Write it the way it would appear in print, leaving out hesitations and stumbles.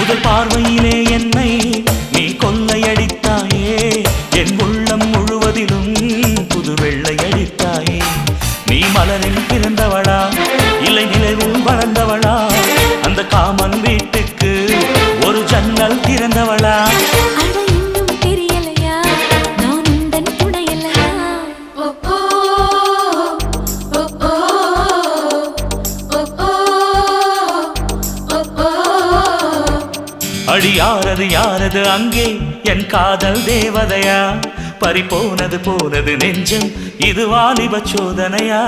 முதல் பார்வையிலே என்னை நீ கொள்ளையடித்தாயே என் உள்ளம் முழுவதிலும் புது வெள்ளையடித்தாயே நீ மலரில் பிறந்தவளா இல்லை நிலவில் வளர்ந்தவளா அந்த காமன் வீட்டுக்கு ஒரு ஜன்னல் திறந்தவளா அடி யாரது யாரது அங்கே என் காதல் தேவதையா பறிபோனது போனது நெஞ்சம் இது வாலிப சோதனையா